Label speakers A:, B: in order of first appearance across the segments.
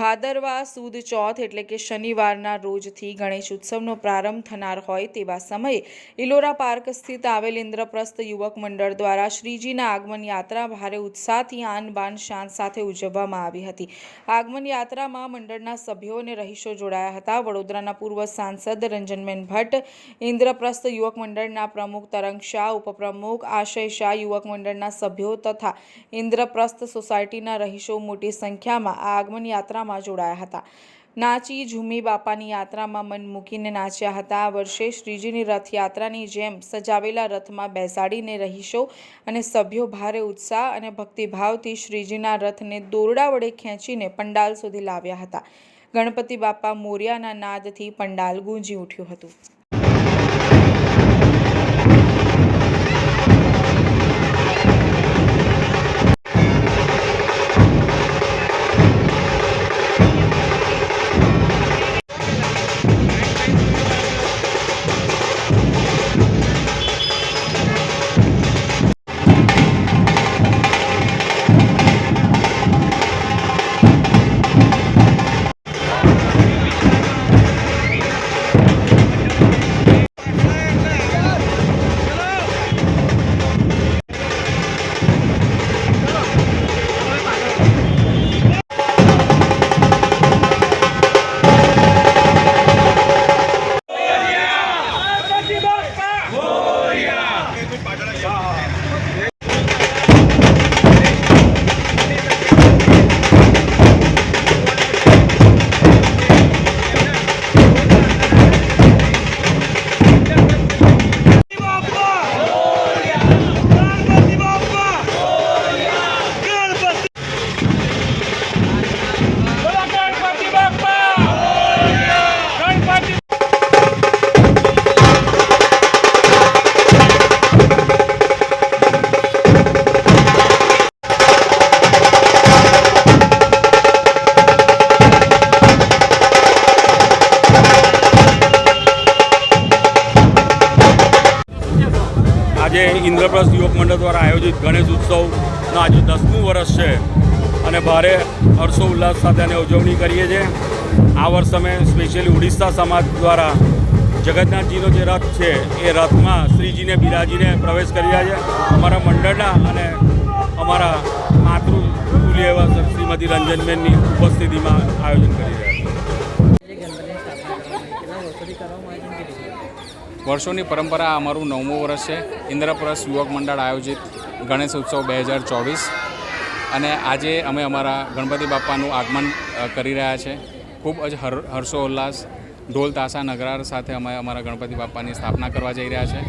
A: ભાદરવા સુદ ચોથ એટલે કે શનિવારના રોજથી ગણેશ ઉત્સવનો પ્રારંભ થનાર હોય તેવા સમયે ઇલોરા પાર્ક સ્થિત આવેલ ઇન્દ્રપ્રસ્થ યુવક મંડળ દ્વારા શ્રીજીના આગમન યાત્રા ભારે ઉત્સાહથી આન બાન શાન સાથે ઉજવવામાં આવી હતી। આગમન યાત્રામાં મંડળના સભ્યો અને રહીશો જોડાયા હતા। વડોદરાના પૂર્વ સાંસદ રંજનબેન ભટ્ટ, ઇન્દ્રપ્રસ્થ યુવક મંડળના પ્રમુખ તરંગ શાહ, ઉપપ્રમુખ આશય શાહ, યુવક મંડળના સભ્યો તથા ઇન્દ્રપ્રસ્થ સોસાયટીના રહીશો મોટી સંખ્યામાં આ આગમન યાત્રામાં જોડાયા હતા। નાચી ઝૂમી બાપાની યાત્રામાં મન મૂકીને નાચ્યા હતા। આ વર્ષે શ્રીજીની રથયાત્રાની જેમ સજાવેલા રથમાં બેસાડીને રહીશો અને સભ્યો ભારે ઉત્સાહ અને ભક્તિભાવથી શ્રીજીના રથને દોરડા વડે ખેંચીને પંડાલ સુધી લાવ્યા હતા। ગણપતિ બાપા મોર્યાના નાદથી પંડાલ ગુંજી ઉઠ્યું હતું।
B: આજે ઇન્દ્રપ્રસ્થ યુવક મંડળ દ્વારા આયોજિત ગણેશ ઉત્સવનું આજે 10મું વર્ષ છે અને ભારે હર્ષોલ્લાસ સાથે આની ઉજવણી કરીએ છીએ। આ વર્ષ અમે સ્પેશિયલી ઉડીસા સમાજ દ્વારા જગન્નાથજીનો જે રથ છે એ રથમાં શ્રીજીને બિરાજીને પ્રવેશ કર્યા છે। અમારા મંડળના અને અમારા માતૃતુલ્ય એવા શ્રીમતી રંજનબેનની ઉપસ્થિતિમાં આયોજન કરી રહ્યા છે।
C: વર્ષોની પરંપરા અમારું 9મું વર્ષ છે। ઇન્દ્રપ્રસ્થ યુવક મંડળ આયોજિત ગણેશ ઉત્સવ 2024 અને આજે અમે અમારા ગણપતિ બાપાનું આગમન કરી રહ્યા છે। ખૂબ જ હર્ષોલ્લાસ, ઢોલ તાશા નગરાર સાથે અમે અમારા ગણપતિ બાપાની સ્થાપના કરવા જઈ રહ્યા છે।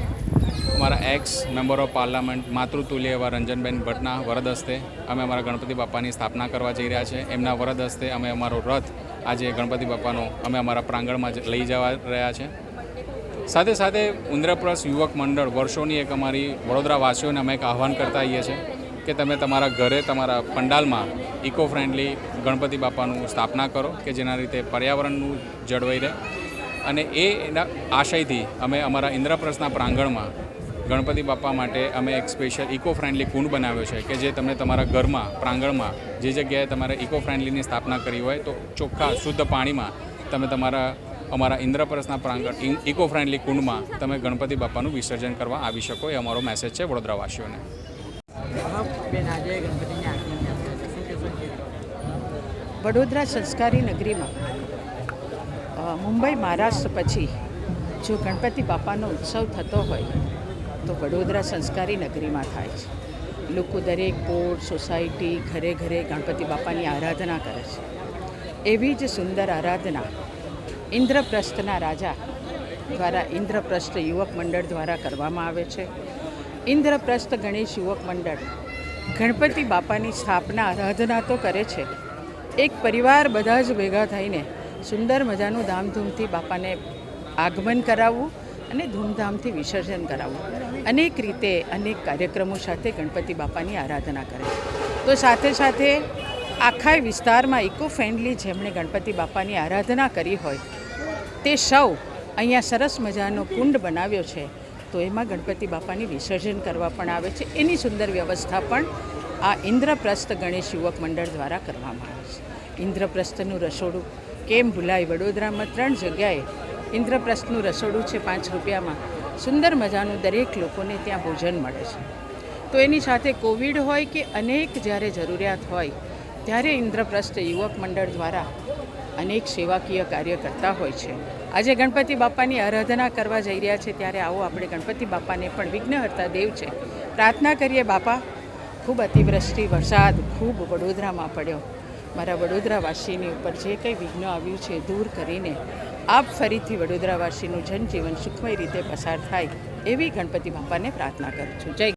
C: અમારા એક્સ મેમ્બર ઓફ પાર્લામેન્ટ માતૃતુલ્ય એવા રંજનબેન ભટ્ટના વરદ હસ્તે અમે અમારા ગણપતિ બાપાની સ્થાપના કરવા જઈ રહ્યા છે। એમના વરદ હસ્તે અમે અમારો રથ આજે ગણપતિ બાપાનો અમે અમારા પ્રાંગણમાં લઈ જવા રહ્યા છે। સાથે સાથે ઇન્દ્રપ્રસ્થ યુવક મંડળ વર્ષોની એક અમારી વડોદરાવાસીઓને અમે એક આહ્વાન કરતા આવીએ છીએ કે તમે તમારા ઘરે તમારા પંડાલમાં ઇકો ફ્રેન્ડલી ગણપતિ બાપાનું સ્થાપના કરો કે જેના રીતે પર્યાવરણનું જળવાઈ રહે અને એના આશયથી અમે અમારા ઇન્દ્રપ્રસ્થના પ્રાંગણમાં ગણપતિ બાપા માટે અમે એક સ્પેશિયલ ઇકો ફ્રેન્ડલી કુંડ બનાવ્યો છે કે જે તમે તમારા ઘરમાં પ્રાંગણમાં જે જગ્યાએ તમારે ઇકો ફ્રેન્ડલીની સ્થાપના કરી હોય તો ચોખ્ખા શુદ્ધ પાણીમાં તમે અમારા ઇન્દ્રપ્રસ્થના પ્રાંગણ ઇકો ફ્રેન્ડલી કુંડમાં તમે ગણપતિ બાપાનું વિસર્જન કરવા આવી શકો એ અમારો મેસેજ છે વડોદરાવાસીઓને।
D: વડોદરા સંસ્કારી નગરીમાં મુંબઈ મહારાષ્ટ્ર પછી જો ગણપતિ બાપાનો ઉત્સવ થતો હોય તો વડોદરા સંસ્કારી નગરીમાં થાય છે। લોકો દરેક બોર્ડ, સોસાયટી, ઘરે ઘરે ગણપતિ બાપાની આરાધના કરે છે। એવી જ સુંદર આરાધના ઇન્દ્રપ્રસ્થના રાજા દ્વારા ઇન્દ્રપ્રસ્થ યુવક મંડળ દ્વારા કરવામાં આવે છે। ઇન્દ્રપ્રસ્થ ગણેશ યુવક મંડળ ગણપતિ બાપાની સ્થાપના આરાધના તો કરે છે, એક પરિવાર બધા જ ભેગા થઈને સુંદર મજાનું ધામધૂમથી બાપાને આગમન કરાવવું અને ધૂમધામથી વિસર્જન કરાવવું, અનેક રીતે અનેક કાર્યક્રમો સાથે ગણપતિ બાપાની આરાધના કરે છે। તો સાથે સાથે આખા વિસ્તારમાં ઇકો ફ્રેન્ડલી જેમણે ગણપતિ બાપાની આરાધના કરી હોય તે સૌ અહીંયા સરસ મજાનો કુંડ બનાવ્યો છે તો એમાં ગણપતિ બાપાની વિસર્જન કરવા પણ આવે છે। એની સુંદર વ્યવસ્થા પણ આ ઇન્દ્રપ્રસ્થ ગણેશ યુવક મંડળ દ્વારા કરવામાં આવે છે। ઇન્દ્રપ્રસ્થનું રસોડું કેમ ભૂલાય. વડોદરામાં 3 જગ્યાએ ઇન્દ્રપ્રસ્થનું રસોડું છે 5 રૂપિયામાં. સુંદર મજાનું દરેક લોકોને ત્યાં ભોજન મળે છે. તો એની સાથે કોવિડ હોય કે અનેક જ્યારે જરૂરિયાત હોય ત્યારે ઇન્દ્રપ્રસ્થ યુવક મંડળ દ્વારા અનેક સેવાકીય કાર્ય કરતા હોય છે. આજે ગણપતિ બાપાની આરાધના કરવા જઈ રહ્યા છે ત્યારે આવો આપણે ગણપતિ બાપાને પણ વિઘ્નહર્તા દેવ છે પ્રાર્થના કરીએ. બાપા, ખૂબ અતિવૃષ્ટિ વરસાદ ખૂબ વડોદરામાં પડ્યો. મારા વડોદરાવાસીની ઉપર જે કંઈ વિઘ્ન આવ્યું છે દૂર કરીને આપ ફરીથી વડોદરાવાસીનું જનજીવન સુખમય રીતે પસાર થાય એવી ગણપતિ બાપાને પ્રાર્થના કરું છું. જય